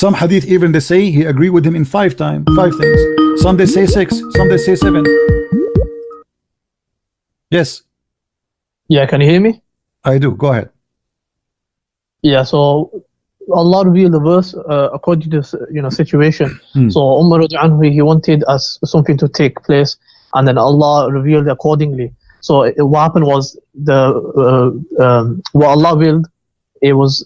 Some hadith even they say he agreed with him in 5 things. Some they say 6, some they say 7. Yes. Yeah, can you hear me? I do. Go ahead. Yeah, so Allah revealed the verse according to situation. So Umar radiallahu anhu, he wanted something to take place, and then Allah revealed accordingly. So what happened was what Allah willed. It was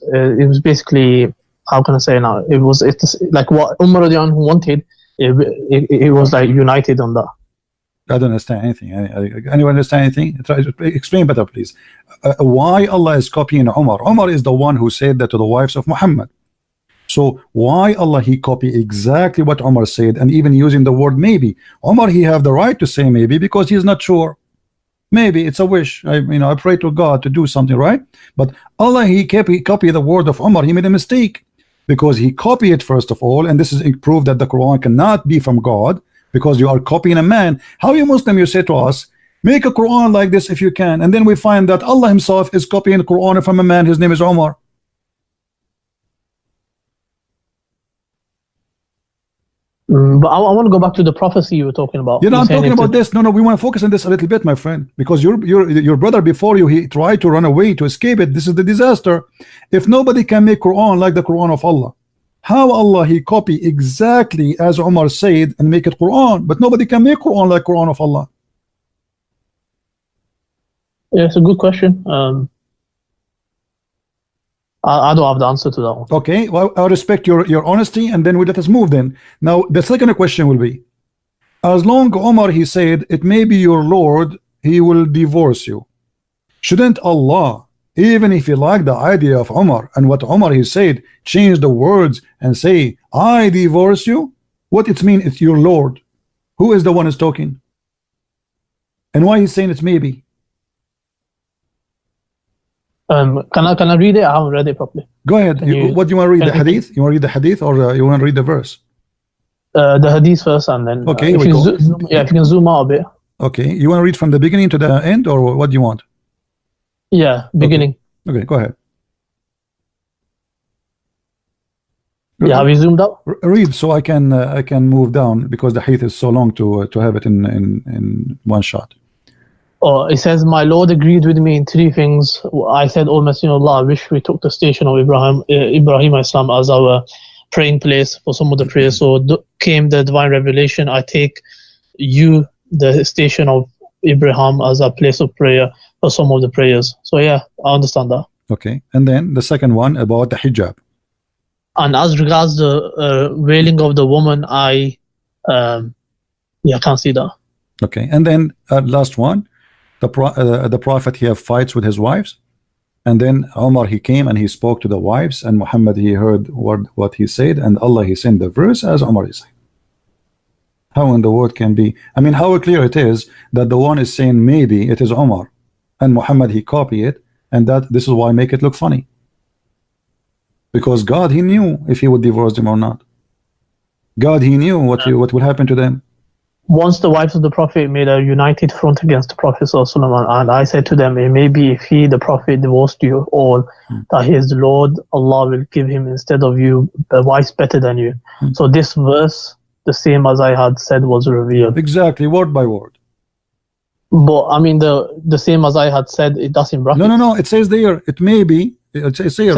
basically, how can I say now? It's like what Umar radiallahu anhu wanted. It was like united on that. I don't understand anything. Anyone understand anything? Try to explain better, please. Why Allah is copying Umar? Umar is the one who said that to the wives of Muhammad. So why Allah he copy exactly what Umar said, and even using the word maybe? Umar he have the right to say maybe because he's not sure. Maybe it's a wish. I pray to God to do something, right? But Allah he copy the word of Umar. He made a mistake because he copied it first of all, and this is proof that the Quran cannot be from God. Because you are copying a man. How you Muslim you say to us, make a Quran like this if you can, and then we find that Allah himself is copying the Quran from a man, his name is Umar. But I want to go back to the prophecy you were talking about. I'm talking about this. No, we want to focus on this a little bit, my friend, because your brother before you, he tried to run away to escape it. This is the disaster. If nobody can make Quran like the Quran of Allah, how Allah he copy exactly as Umar said and make it Quran, but nobody can make Quran like Quran of Allah? Yeah, it's a good question. I don't have the answer to that one. Okay, well, I respect your honesty, and then we let us move then. Now the second question will be, as long Umar he said it may be your Lord, he will divorce you. Shouldn't Allah, even if you like the idea of Umar and what Umar he said, change the words and say I divorce you? What it mean? It's your Lord. Who is the one who's talking? And why he's saying it's maybe? Can I read it? I haven't read it properly. Go ahead. What do you want to read? The hadith? You want to read the hadith, or you want to read the verse? The hadith first, and then okay. If you can zoom out a bit. Okay. You want to read from the beginning to the end, or what do you want? Yeah, beginning. Okay, go ahead. Yeah, have you zoomed out? Read so I can move down, because the hadith is so long to have it in one shot. Oh, it says, my Lord agreed with me in 3 things. I said, O Messenger of Allah, I wish we took the station of Ibrahim Islam as our praying place for some of the prayers. So came the divine revelation. I take you, the station of Ibrahim, as a place of prayer for some of the prayers. So yeah, I understand that. Okay, and then the second one about the hijab. And as regards the wailing of the woman, I can't see that. Okay, and then last one, the prophet he have fights with his wives, and then Umar he came and he spoke to the wives, and Muhammad he heard what he said, and Allah he sent the verse as Umar is saying. How in the world can be? I mean, how clear it is that the one is saying maybe it is Umar, and Muhammad he copy it, and this is why I make it look funny. Because God he knew if he would divorce them or not. God he knew what will happen to them. Once the wives of the Prophet made a united front against the Prophet ﷺ, and I said to them, maybe if the Prophet divorced you all, that his Lord Allah will give him instead of you a wife better than you. So this verse, the same as I had said, was revealed. Exactly, word by word. But I mean, the same as I had said, it does in brackets. No, it says there, it may be, it says here,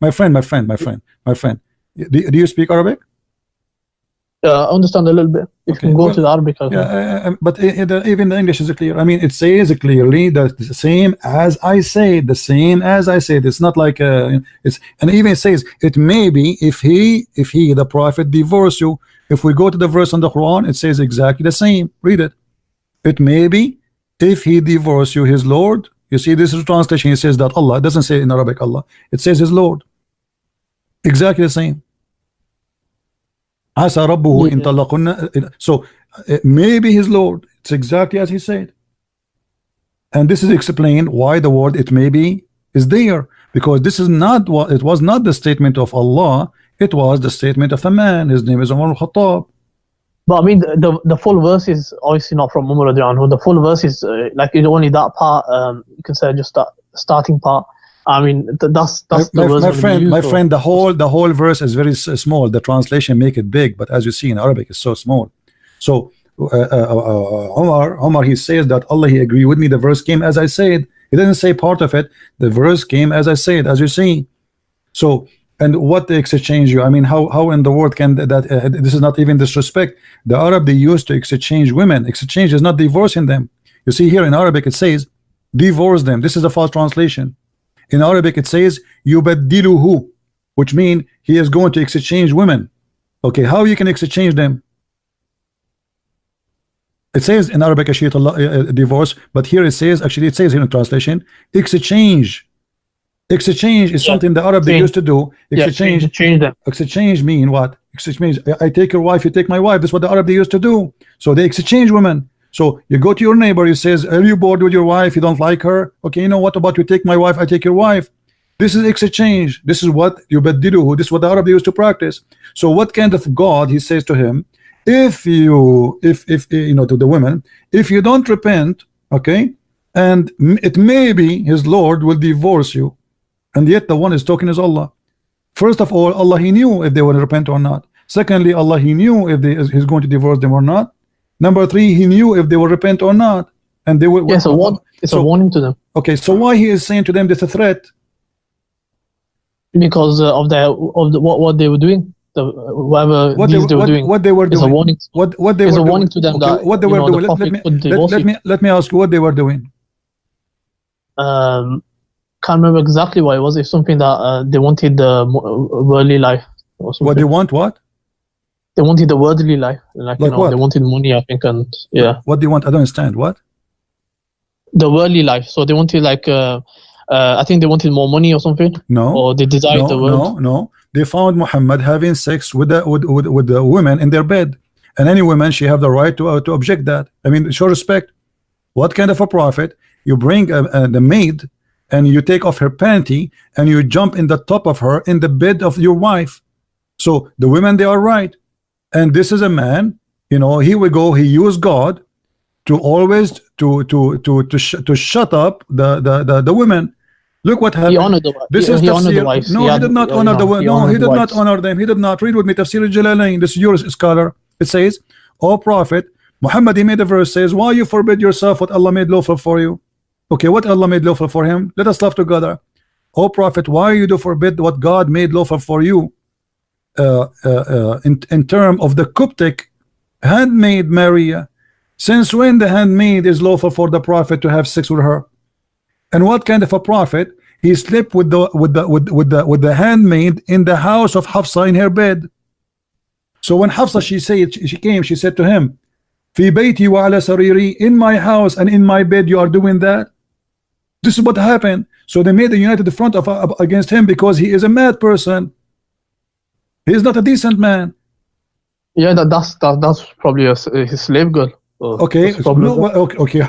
my friend. Do you speak Arabic? I understand a little bit. If you can go to the Arabic. But even the English is clear. I mean, it says clearly that the same as I said, It's not like and even it says it may be if he the Prophet divorce you. If we go to the verse on the Quran, it says exactly the same. Read it. It may be if he divorce you, his Lord. You see, this is a translation. It says that Allah. It doesn't say in Arabic Allah. It says his Lord. Exactly the same. Asa rabbuhu in talaqunna. So maybe his Lord. It's exactly as he said. And this is explained why the word it may be is there, because this is not what it was, not the statement of Allah, it was the statement of a man. His name is Umar al-Khattab. But I mean, the full verse is obviously not from Umar radiallahu anhu. The full verse is like only that part. You can say just that starting part. I mean, that's the words my gonna be friend, used my for. friend, the whole verse is very small. The translation make it big, but as you see in Arabic, it's so small. So Omar, he says that Allah, he agree with me. The verse came as I said. He didn't say part of it. The verse came as I said, as you see. So, and what they exchange you? I mean, how in the world can that this is not even disrespect. The Arab, they used to exchange women. Exchange is not divorcing them. You see here in Arabic it says divorce them. This is a false translation. In Arabic it says yubaddiluhu, which means he is going to exchange women. Okay, how you can exchange them? It says in Arabic divorce, but here it says, actually it says here in translation, exchange. Exchange is something the Arab they used to do. Exchange, change them. exchange mean what? Exchange, I take your wife, you take my wife. That's what the Arab they used to do. So they exchange women. So you go to your neighbor, you says, are you bored with your wife? You don't like her? Okay, you know what about you take my wife, I take your wife. This is exchange. This is what you beddiluhu. This is what the Arab used to practice. So what kind of God, he says to him, if you know, to the women, if you don't repent, okay, and it may be his Lord will divorce you, and yet the one is talking is Allah. First of all, Allah, he knew if they will repent or not. Secondly, Allah, he knew if he's going to divorce them or not. Number three, he knew if they will repent or not, and they will. Yes, it's a warning to them. Okay, so why he is saying to them this a threat? Because of what they were doing, whatever What they were doing. It's a warning. What they It's were a warning doing. to them that what they were doing. Let me ask you what they were doing. Can't remember exactly what it was. It's something that they wanted the worldly life. Or something. What they want? What? They wanted the worldly life, like you know, what? they wanted money, I think, and yeah. What do you want? I don't understand. What? The worldly life. So they wanted like, I think they wanted more money or something. No. Or they desired the world. No. They found Muhammad having sex with the women in their bed, and any woman, she have the right to object that. I mean, show respect. What kind of a prophet? You bring the maid, and you take off her panty, and you jump in the top of her in the bed of your wife. So the women, they are right. And this is a man, you know, here we go, he used God to always to shut up the women. Look what happened. He honored the wife. This is he honored tafsir. the wives. No, he did not honor the women. No, he did not honor them. He did not. Read with me Tafsir al-Jalalain. This is your scholar. It says, O Prophet Muhammad, he made a verse, says, why you forbid yourself what Allah made lawful for you? Okay, what Allah made lawful for him? Let us love together. O Prophet, why you do forbid what God made lawful for you? In term of the Coptic handmaid Maria, since when the handmaid is lawful for the prophet to have sex with her? And what kind of a prophet? He slept with the handmaid in the house of Hafsa in her bed. So when Hafsa she came, she said to him, "Fi bayti wa ala sariri," in my house and in my bed you are doing that. This is what happened. So they made a united front against him because he is a mad person. He is not a decent man. Yeah, that's probably his slave girl. Okay, no, okay.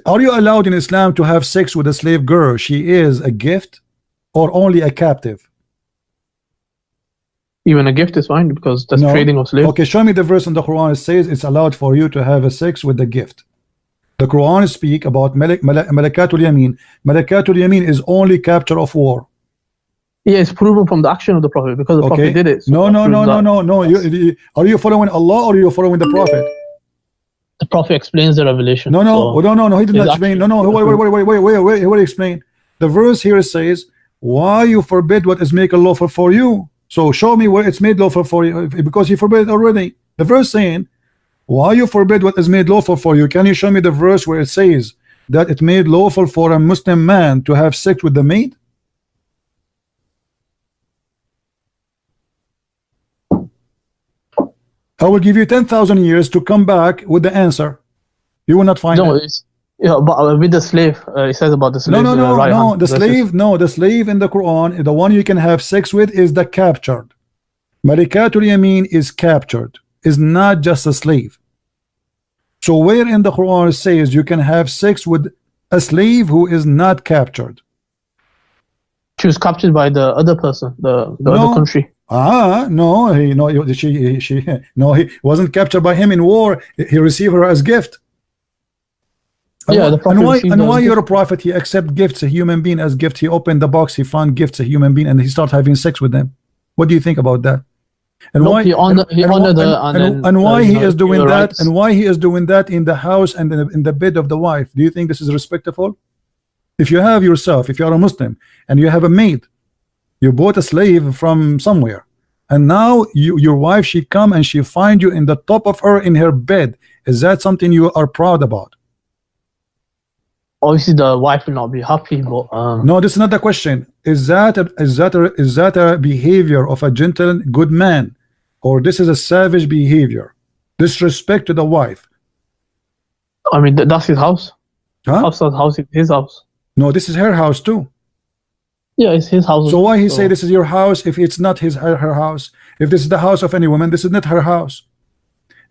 Are you allowed in Islam to have sex with a slave girl? She is a gift or only a captive? Even a gift is fine because that's trading of slaves. Okay, show me the verse in the Quran. It says it's allowed for you to have a sex with a gift. The Quran speak about Malakatul Yamin. Malakatul Yamin is only capture of war. Yeah, it's proven from the action of the Prophet because the Prophet did it. No. So Are you following Allah or are you following the Prophet? The Prophet explains the revelation. No. He did not explain. No. Wait. He will explain. The verse here says, "Why you forbid what is made lawful for you?" So show me where it's made lawful for you, because he forbid it already. The verse saying, "Why you forbid what is made lawful for you?" Can you show me the verse where it says that it made lawful for a Muslim man to have sex with the maid? I will give you 10,000 years to come back with the answer. You will not find it. But with the slave, it says about the slave. No. The slave in the Quran, the one you can have sex with is the captured. Malikatul Yamin is captured, is not just a slave. So where in the Quran it says you can have sex with a slave who is not captured? She was captured by the other person, the other country. He wasn't captured by him in war. He received her as gift. Yeah, the Prophet received and those why gifts. your prophet, he accept gifts, a human being as gift? He opened the box, he found gifts, a human being, and he start having sex with them. What do you think about that? And Nope, why he honored her, and then why he is give doing her that, rights. and why he is doing that in the house and in the bed of the wife? Do you think this is respectful? If you have yourself, if you are a Muslim and you have a maid, you bought a slave from somewhere, and now your wife, she come and she find you in the top of her in her bed, is that something you are proud about? Obviously, the wife will not be happy, but No, this is not the question. Is that a behavior of a gentle good man, or this is a savage behavior, disrespect to the wife? I mean that's his house. Huh? Hafsa's house is his house. No, this is her house too. Yeah, it's his house. So why he say this is your house if it's not her house? If this is the house of any woman, this is not her house.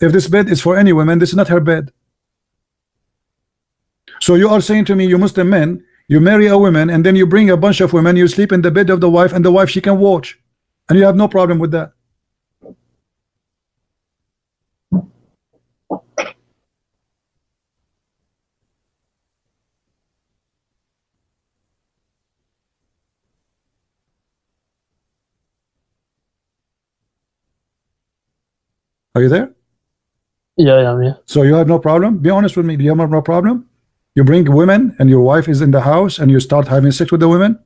If this bed is for any woman, this is not her bed. So you are saying to me, you Muslim men, you marry a woman and then you bring a bunch of women, you sleep in the bed of the wife, and the wife, she can watch, and you have no problem with that? Are you there? Yeah. So you have no problem? Be honest with me. Do you have no problem? You bring women and your wife is in the house and you start having sex with the women,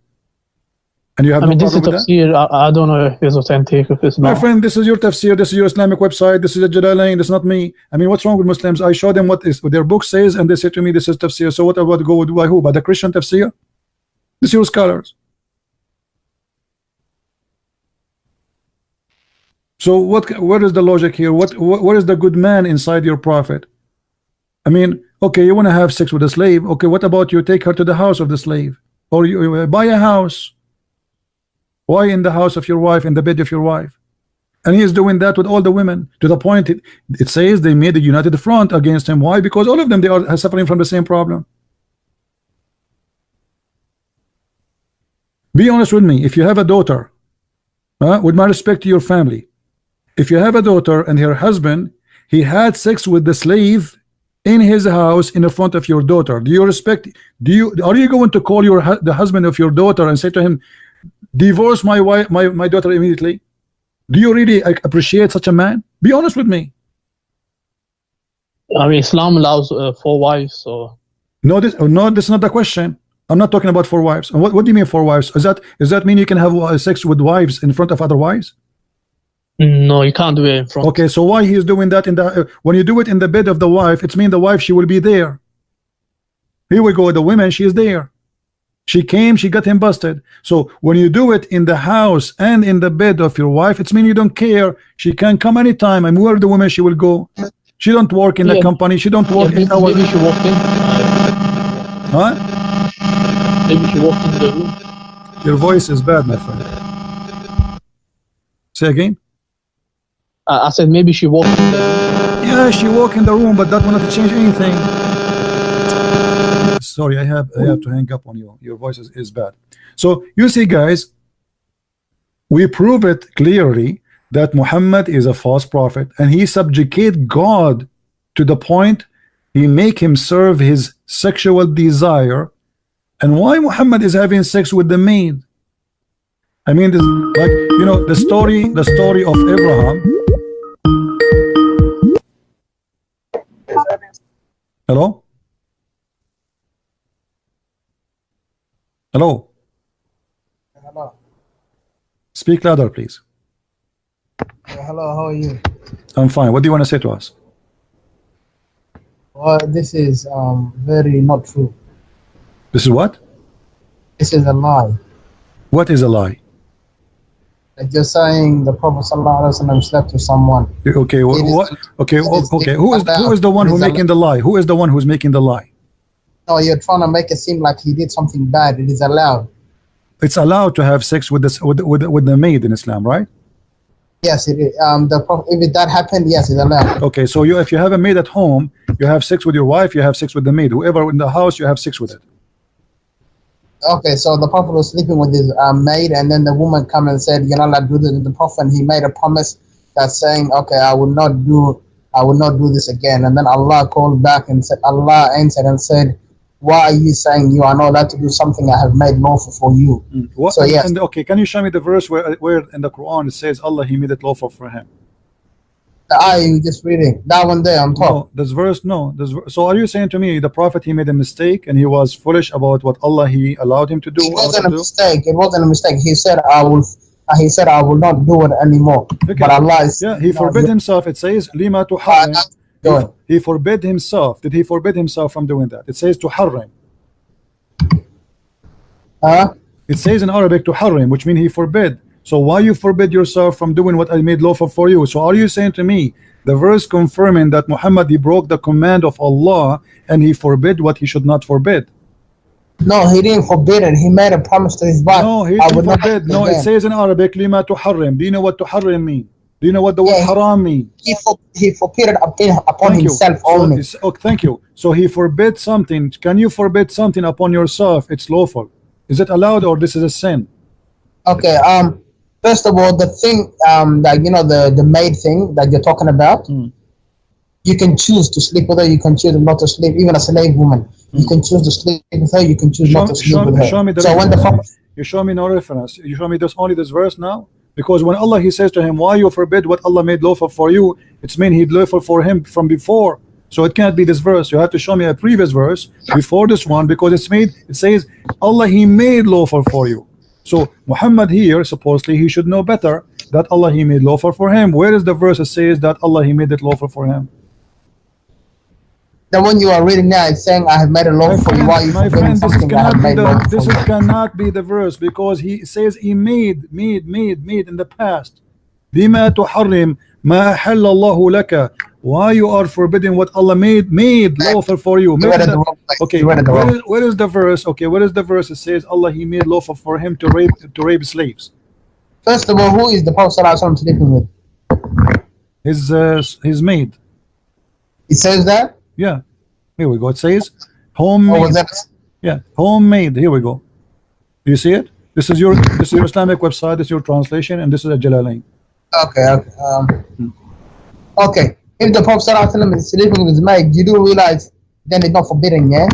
and you have no problem with that? Tafsir. I don't know if it's authentic, if it's not. My friend, this is your tafsir, this is your Islamic website, this is a Jalalain, this is not me. I mean, what's wrong with Muslims? I show them what their book says, and they say to me this is tafsir. So what about go by who? By the Christian tafsir? This is your scholars. So where is the logic here? What is the good man inside your prophet? I mean, okay, you want to have sex with a slave. Okay, what about you take her to the house of the slave, or you buy a house? Why in the house of your wife, in the bed of your wife? And he is doing that with all the women, to the point it says they made a united front against him. Why? Because all of them, they are suffering from the same problem. Be honest with me. If you have a daughter, with my respect to your family, if you have a daughter and her husband, he had sex with the slave in his house in the front of your daughter, do you respect? Are you going to call the husband of your daughter and say to him, divorce my wife, my daughter immediately? Do you really appreciate such a man? Be honest with me. I mean, Islam allows 4 wives, so no, this is not the question. I'm not talking about 4 wives. And what do you mean 4 wives? Does that mean you can have sex with wives in front of other wives? no, you can't do it in front. Okay, so why he is doing that in the when you do it in the bed of the wife, it's mean the wife, she will be there. Here we go, the women, she is there. She came, she got him busted. So when you do it in the house and in the bed of your wife, it's mean you don't care. She can come anytime, and where the woman, she will go. She don't work in the company. She don't work 8 hours. Maybe she walked in. Huh? Maybe she walked into the room. Your voice is bad, my friend. Say again. I said maybe she walked in the room. Yeah, she walked in the room, but that will not change anything. Sorry, I have to hang up on you. Your voice is bad. So you see, guys, we prove it clearly that Muhammad is a false prophet, and he subjugate God to the point he make him serve his sexual desire. And why Muhammad is having sex with the maid? I mean, this, like, you know, the story of Abraham. Hello? Hello? Hello. Speak louder, please. Hello, how are you? I'm fine. What do you want to say to us? Well, this is very not true. This is what? This is a lie. What is a lie? Like you're saying the Prophet ﷺ slept with someone. Okay, what? Okay, okay. Who is the one who making the lie? Who is the one who's making the lie? No, you're trying to make it seem like he did something bad. It is allowed. It's allowed to have sex with this with the maid in Islam, right? Yes, it is. If that happened, yes, it's allowed. Okay, so if you have a maid at home, you have sex with your wife, you have sex with the maid. Whoever in the house, you have sex with it. Okay, so the Prophet was sleeping with his maid, and then the woman come and said, "You're not allowed to do this." The Prophet, he made a promise that's saying, "Okay, I will not do I will not do this again. And then Allah called back and said, Allah answered and said, why are you saying you are not allowed to do something I have made lawful for you? What, so yes. And okay, can you show me the verse where in the Quran it says Allah He made it lawful for him? The ayah you just reading, that one there on top. No, this verse, no. So are you saying to me the Prophet he made a mistake and he was foolish about what Allah He allowed him to do? It wasn't a mistake. It wasn't a mistake. He said, I will not do it anymore. Okay. But Allah is, yeah, he forbid himself. It says lima tuharrim. He forbid himself. Did he forbid himself from doing that? It says tuharrim. It says in Arabic tuharrim, which means he forbid. So why you forbid yourself from doing what I made lawful for you? So are you saying to me the verse confirming that Muhammad he broke the command of Allah and he forbid what he should not forbid? No, he didn't forbid it. He made a promise to his wife. No, he didn't forbid. No, it says in Arabic lima tuharrim. Do you know what tuharrim mean? Do you know what the word haram mean? He forbid it upon himself only. Thank you. So he forbid something. Can you forbid something upon yourself? It's lawful. Is it allowed or this is a sin? Okay. First of all, the thing that you know the maid thing that you're talking about, you can choose to sleep with her. You can choose not to sleep. Even a slave woman, you can choose to sleep with her. You can choose not to sleep with her. Show me the reference. You show me no reference. You show me only this verse now. Because when Allah He says to him, why you forbid what Allah made lawful for you, it's mean He lawful for him from before. So it can't be this verse. You have to show me a previous verse before this one, because it says Allah He made lawful for you. So Muhammad here supposedly he should know better that Allah He made lawful for him. Where is the verse that says that Allah He made it lawful for him? The one you are reading now is saying I have made it lawful for you. Why you forbidding something I have made lawful for you? This cannot be the verse, because he says he made in the past. Lima tuharrim ma ahalla Allahu laka. Why you are forbidding what Allah made lawful for you? Okay, where is the verse? Okay, where is the verse that says Allah He made lawful for him to rape slaves? First of all, who is the Prophet ﷺ sleeping with? His maid. It says that? Yeah. Here we go. It says homemade. Yeah, homemade. Here we go. Do you see it? This is your Islamic website. This is your translation, and this is a Jalalain. Okay. Okay. If the Prophet ﷺ is sleeping with his maid, you do realize then it's not forbidden, yeah?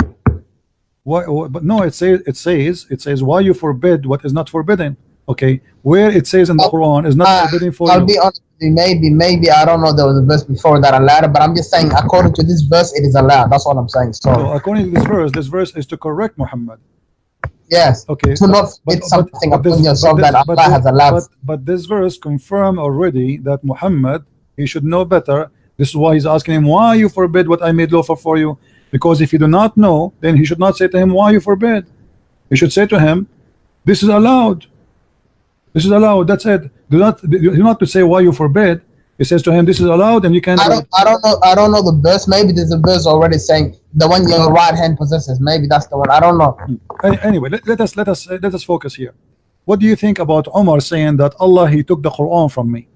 Why? But no, it says why you forbid what is not forbidden. Okay, where it says in the Quran is not forbidden for you. I'll be honest with you, maybe I don't know there was a verse before that allowed it, but I'm just saying according to this verse it is allowed. That's all I'm saying. So according to this verse is to correct Muhammad. Yes. Okay. To not forbid something upon yourself that Allah has allowed. But this verse confirmed already that Muhammad he should know better. This is why he's asking him, why you forbid what I made lawful for you? Because if you do not know, then he should not say to him, why you forbid? He should say to him, this is allowed. This is allowed. That's it. Do not to say why you forbid. He says to him, this is allowed, and you can't. I don't know the verse. Maybe there's a verse already saying the one your right hand possesses. Maybe that's the one. I don't know. Anyway, let us focus here. What do you think about Umar saying that Allah He took the Quran from me,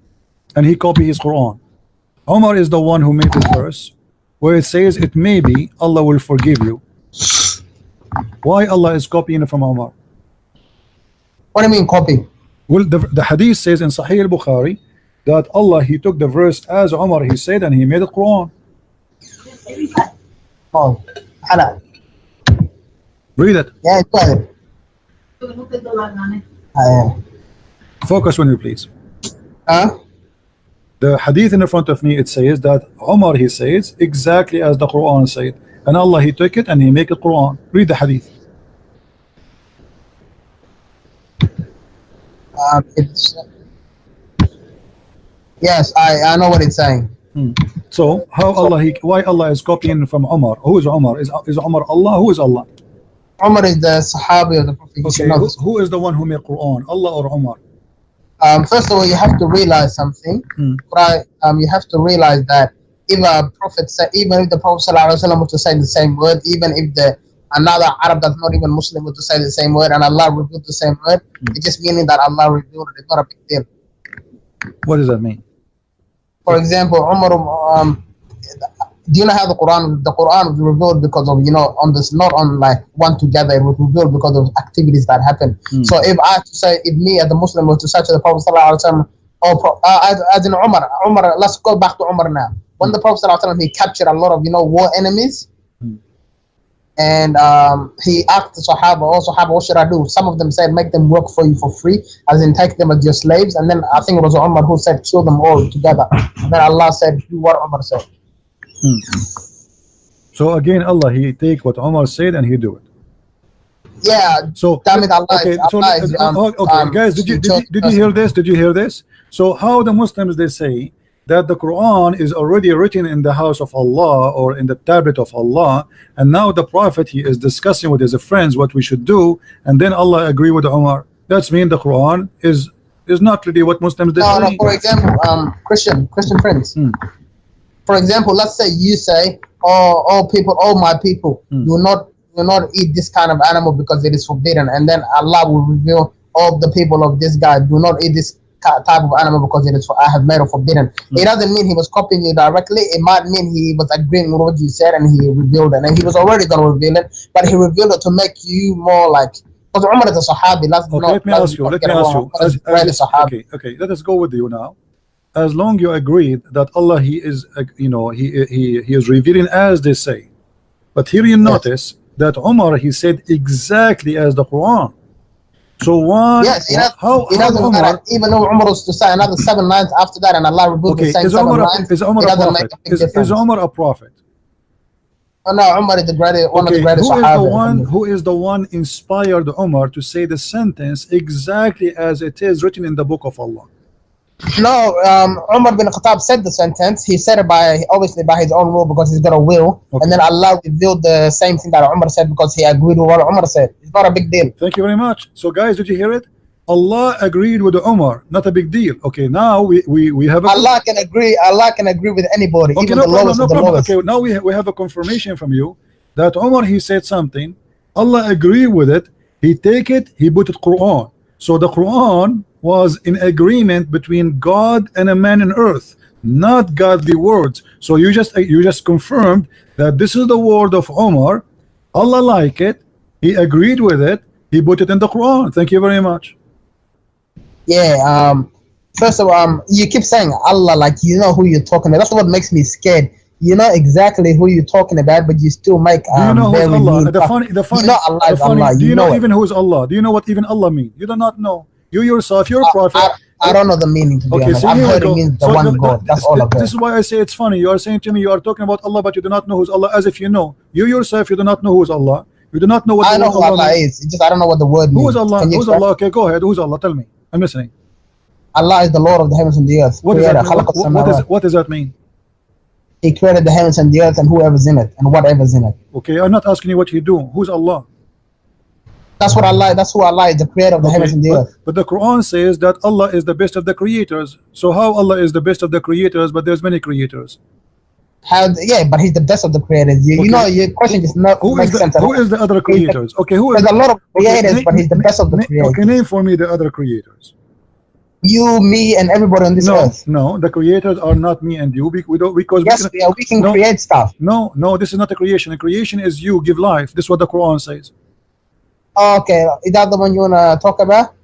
and He copied his Quran? Umar is the one who made this verse where it says it may be Allah will forgive you. Why Allah is copying it from Umar? What do you mean copy? Well, the hadith says in Sahih al-Bukhari that Allah He took the verse as Umar He said, and He made the Quran. Oh, Allah. Read it. Yeah, go ahead. Focus on you, please. Huh? The hadith in front of me, it says that Umar he says exactly as the Quran said, and Allah He took it and He make it Quran. Read the hadith. Yes, I know what it's saying. So how why Allah is copying from Umar? Who is Umar? Is Umar Allah? Who is Allah? Umar is the Sahabi of the Prophet. Okay, who is the one who made Quran? Allah or Umar? First of all, you have to realize something. You have to realize that if a prophet said, even if the Prophet ﷺ was to say the same word, even if another Arab that's not even Muslim was to say the same word, and Allah revealed the same word, it's just meaning that Allah revealed it. It's not a big deal. What does that mean? For example, Umar, do you know how the Quran was revealed because of, on this, not on like one together, it was revealed because of activities that happen. So if I have to say, if me as a Muslim was to say to the Prophet ﷺ, as in Umar, let's go back to Umar now. when the Prophet ﷺ, he captured a lot of war enemies, and he asked the Sahaba, what should I do? Some of them said, make them work for you for free, as in take them as your slaves. And then I think it was Umar who said, kill them all together. And then Allah said, do what Umar said. So again, Allah, he take what Umar said and he do it. Yeah. So damn it, Allah. Okay, okay, guys, did you hear this? Did you hear this? So how the Muslims, they say that the Quran is already written in the house of Allah or in the tablet of Allah, and now the Prophet, he is discussing with his friends what we should do, and then Allah agree with Umar. That's mean the Quran is not really what Muslims they say. No, for example, Christian friends. For example, let's say you say, all my people, do not eat this kind of animal because it is forbidden, and then Allah will reveal all the people of this guy do not eat this type of animal because I have made it forbidden. It doesn't mean he was copying you directly. It might mean he was agreeing with what you said and he revealed it, and he was already going to reveal it, but he revealed it to make you more like, because Umar is a Sahabi. Let me ask you. Okay, let us go with you now. As long you agreed that Allah, he is he is revealing as they say, but here you notice that Umar, he said exactly as the Quran. So why? Yes, how doesn't Umar, matter. Even though Umar was to say another 7 lines after that, and Allah revealed the same 7 lines, is Umar a prophet? Is Umar a prophet? Oh, no, Umar is the greatest, one of the greatest Sahaba. Who is the one inspired Umar to say the sentence exactly as it is written in the book of Allah? No, Umar bin Khattab said the sentence. He said it obviously by his own will, because he's got a will. And then Allah revealed the same thing that Umar said because he agreed with what Umar said. It's not a big deal. Thank you very much. So guys, did you hear it? Allah agreed with Umar, not a big deal. Okay, now we have a Allah can agree with anybody, even the lowest of the lowest. Okay, now we have a confirmation from you that Umar, he said something, Allah agreed with it, he take it, he put it Quran. So the Quran was in agreement between God and a man on earth, not godly words. So you just confirmed that this is the word of Umar. Allah like it, he agreed with it, he put it in the Quran. Thank you very much. Yeah, first of all, you keep saying Allah like you know who you're talking about. That's what makes me scared. You know exactly who you're talking about, but you still make do you know who is Allah? The funny, you know Allah is Allah. Do you know even who is Allah? Do you know what even Allah means? You do not know. You yourself, you're a prophet. I don't know the meaning, to be honest. So I've heard it means the one God. That's all I've heard. This is why I say it's funny. You are saying to me, you are talking about Allah, but you do not know who's Allah, as if you know. You yourself, you do not know who's Allah. You do not know what I know who Allah is. It's just I don't know what the word means. Who is Allah? Who's Allah? Okay, go ahead. Who's Allah? Tell me. I'm listening. Allah is the Lord of the heavens and the earth. What does that mean? He created the heavens and the earth and whoever's in it and whatever's in it. Okay, I'm not asking you what you do. Who's Allah? That's who Allah is, the creator of the heavens and the earth. But the Quran says that Allah is the best of the creators. So how Allah is the best of the creators, but there's many creators? Yeah, but he's the best of the creators. You know, your question is not makes sense at all. Who is the other creators? Okay, there's a lot of creators, but he's the best of the creators. Okay, name for me the other creators. You, me, and everybody on this earth. No, the creators are not me and you. Because yes, we can create stuff. No, this is not a creation. A creation is you give life. This is what the Quran says. Okay, is that the one you wanna talk about?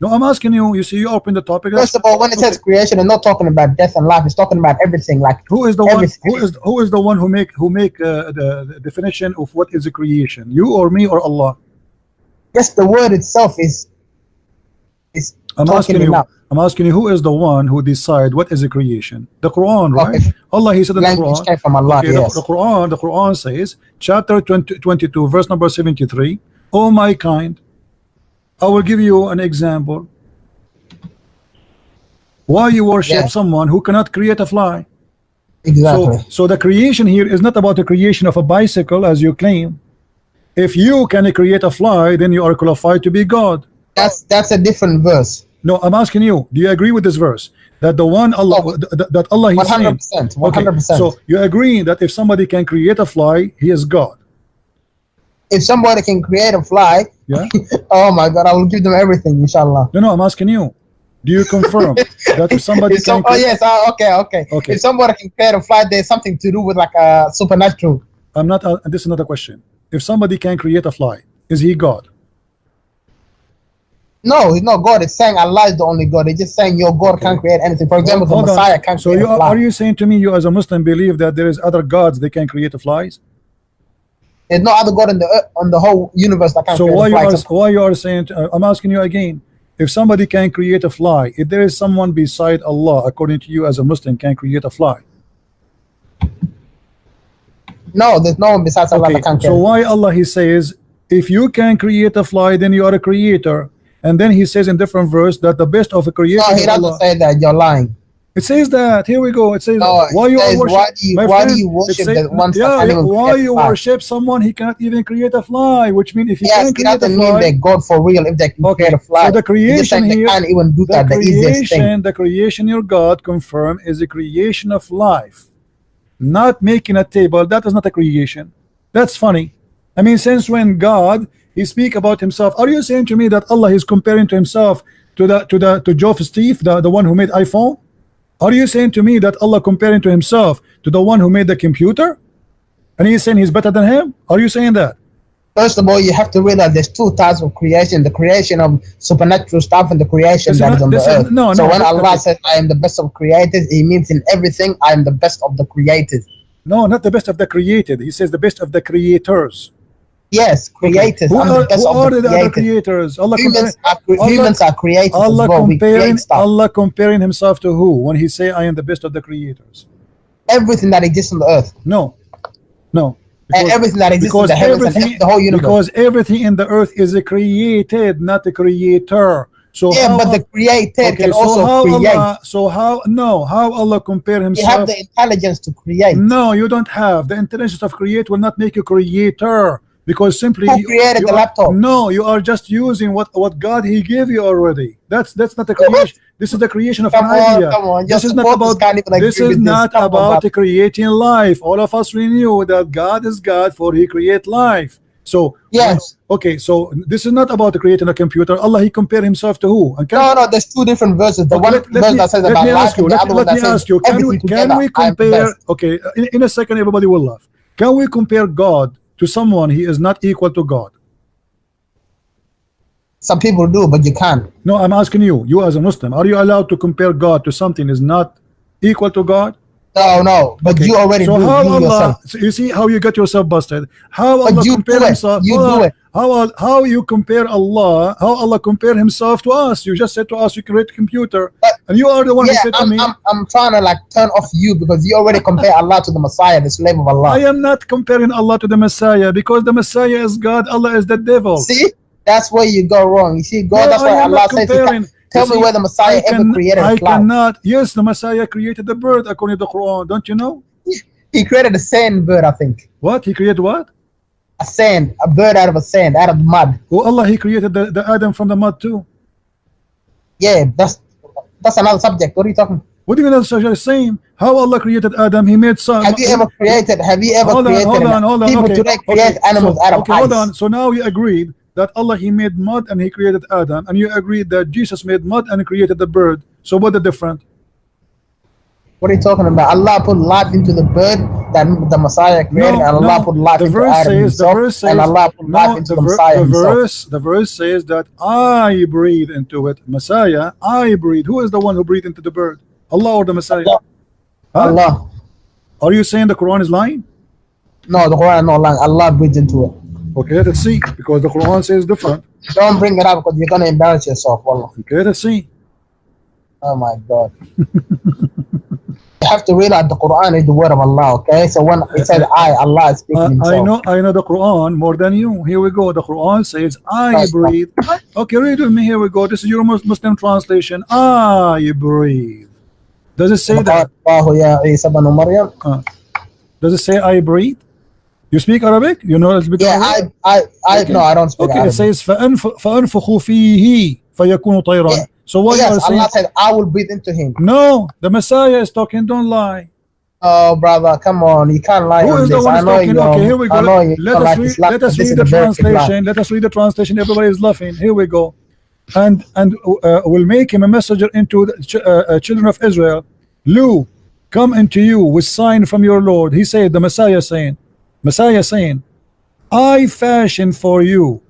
No, I'm asking you. You see, you open the topic. First of all, when it says creation, it's not talking about death and life. It's talking about everything. Like who is the one who make the definition of what is a creation? You or me or Allah? Yes, the word itself is. I'm asking you, who is the one who decide what is a creation? The Quran, right? Okay. Allah, he said in the Quran. Came from Allah, okay, yes. the Quran says, chapter 22, verse number 73. O my kind, I will give you an example. Why you worship someone who cannot create a fly? Exactly. So the creation here is not about the creation of a bicycle, as you claim. If you can create a fly, then you are qualified to be God. That's a different verse. No, I'm asking you, do you agree with this verse? That the one Allah, that Allah, he's 100%, 100%. Okay, so you agree that if somebody can create a fly, he is God. If somebody can create a fly, oh my God, I will give them everything, inshallah. No, I'm asking you. Do you confirm that if somebody can? Oh yes, okay. If somebody can create a fly, there's something to do with like a supernatural. I'm not. This is not a question. If somebody can create a fly, is he God? No, he's not God. It's saying Allah is the only God. It's just saying your God can't create anything. For example, the Hold on. Messiah can't So create you a fly. are you saying to me, you as a Muslim believe that there is other gods they can create flies? There's no other God in the earth, on the whole universe that can So create why a you fly. are except- why you are saying I'm asking you again, if somebody can create a fly, if there is someone beside Allah, according to you as a Muslim, can create a fly? No, there's no one besides Allah Okay, that can so create. why Allah he says, if you can create a fly, then you are a creator, and then he says in different verse that the best of a creation No, he is doesn't Allah. say that. You're lying. It says that. Here we go. It says No, why it you are says, worship, my why do friend. you It worship say, the ones that yeah, can't yeah. even Why create a you fly? worship someone he can't even create a fly? Which means if he Yes, can it create a doesn't mean fly, they're God for real if they can okay. create a fly. So the It's just creation saying they here, can't even do that. The easiest thing. the creation your God confirm is the creation of life, not making a table. That is not a creation. That's funny. I mean, since when God he speak about himself? Are you saying to me that Allah is comparing to himself to Joe Steve, the one who made iPhone? Are you saying to me that Allah comparing to himself to the one who made the computer, and he's saying he's better than him? Are you saying that? First of all, you have to realize there's two types of creation: the creation of supernatural stuff and the creation that is on the earth. So when Allah says, "I am the best of creators," He means in everything, "I am the best of the creators." No, not the best of the created. He says the best of the creators. Yes, creators. Okay. I'm the best of the other creators. creators? Allah Humans are creators as well. We create stuff. Allah comparing himself to who when he say I am the best of the creators? Everything that exists on the earth. No, no. And everything that exists in the heavens and the whole universe. Because everything in the earth is created, not a creator. So yeah, but the created can also create. How Allah compare himself? You have the intelligence to create. No, you don't have. The intelligence of create will not make you creator. Because simply who created the laptop? No, you are just using what God he gave you already. That's not a creation. This is the creation of an idea. Come on. This is not about creating life. All of us we knew that God is God, for he create life. So yes, okay. So this is not about creating a computer. Allah he compared himself to who? And no. There's two different verses. The one verse that says about life, and the other one that says everything together. Can we compare? Okay, in a second, everybody will laugh. Can we compare God to someone he is not equal to God? Some people do, but you can't. No, I'm asking you. You as a Muslim, are you allowed to compare God to something is not equal to God? No, but okay. You already so do how you Allah, yourself. So you see how you get yourself busted. How but Allah you compare do himself? You do it. How you compare Allah? How Allah compare himself to us? You just said to us you create a computer, and you are the one who said to me. I'm trying to like turn off you because you already compare Allah to the Messiah, the slave of Allah. I am not comparing Allah to the Messiah because the Messiah is God, Allah is the devil. See, that's where you go wrong. You see, God. No, that's why Allah says. Tell me where the Messiah ever created a cloud. Cannot. Yes, the Messiah created the bird according to the Quran. Don't you know? He created a sand bird, I think. What? He created what? A bird out of a sand, out of mud. Oh, Allah, he created the Adam from the mud too. Yeah, that's another subject. What are you talking? What do you mean that's the same? How Allah created Adam? He made some. Have you ever created? Hold on. People today create animals out of ice. Hold on. So now you agreed that Allah he made mud and he created Adam, and you agreed that Jesus made mud and created the bird. So what the difference? What are you talking about? Allah put life into the bird that the Messiah created, and Allah put life into Adam himself, and Allah put life into the Messiah himself. The verse says that I breathe into it. Messiah, I breathe. Who is the one who breathed into the bird? Allah or the Messiah? Allah. Are you saying the Quran is lying? No, the Quran is not lying. Allah breathed into it. Okay, let's see, because the Quran says different. Don't bring it up because you're gonna embarrass yourself, Wallah. Okay, let's see. Oh my God. You have to realize the Quran is the word of Allah, okay? So when it says Allah is speaking himself. I know the Quran more than you. Here we go. The Quran says I breathe. Okay, read with me. Here we go. This is your Muslim translation. I breathe. Does it say that? Does it say I breathe? You speak Arabic? You know Arabic? Yeah, no, I don't speak Arabic. It says فَأَنفُخُ فِيهِ فَيَكُونُ طَيْرًا. So what you are saying? Allah said, I will breathe into him. No, the Messiah is talking. Don't lie. Oh, brother, come on. You can't lie on this. I know you. Okay, here we go. Let us read the translation. Let us read the translation. Everybody is laughing. Here we go. And we'll make him a messenger into the children of Israel. Lu, come into you with sign from your Lord. He said, the Messiah saying, I fashion for you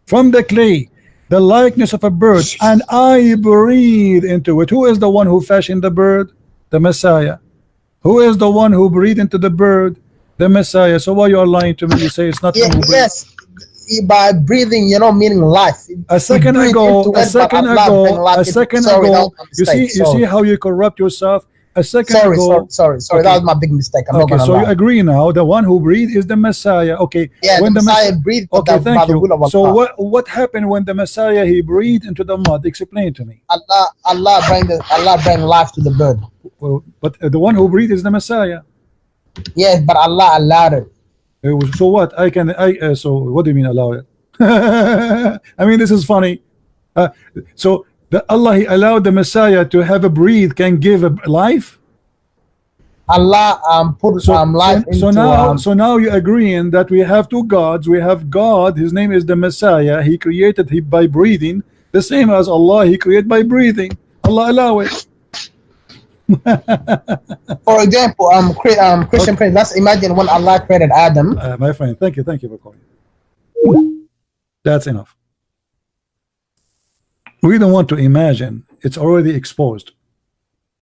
from the clay the likeness of a bird, and I breathe into it. Who is the one who fashioned the bird? The Messiah. Who is the one who breathed into the bird? The Messiah. So why you are lying to me? You say it's not him who breathed. Yes, by breathing, meaning life. A second ago, you see how you corrupt yourself. A second ago, sorry, okay. that was my big mistake. I'm not Okay, gonna so lie. you agree now, the one who breathed is the Messiah. Okay, Yeah, when the Messiah breathed. okay, thank you. Will of So Allah. what happened when the Messiah he breathed into the mud? Explain to me. Allah bring life to the bird. Well, but the one who breathed is the Messiah. Yes, but Allah allowed it. So what? So what do you mean allow it? I mean, this is funny. So the Allah he allowed the Messiah to have a breathe can give a life. Allah put life into. So now you're agreeing that we have two gods. We have God, his name is the Messiah. He created by breathing, the same as Allah. He created by breathing. Allah allow it. For example, Christian friends, let's imagine when Allah created Adam. My friend, thank you for calling. That's enough. We don't want to imagine. It's already exposed.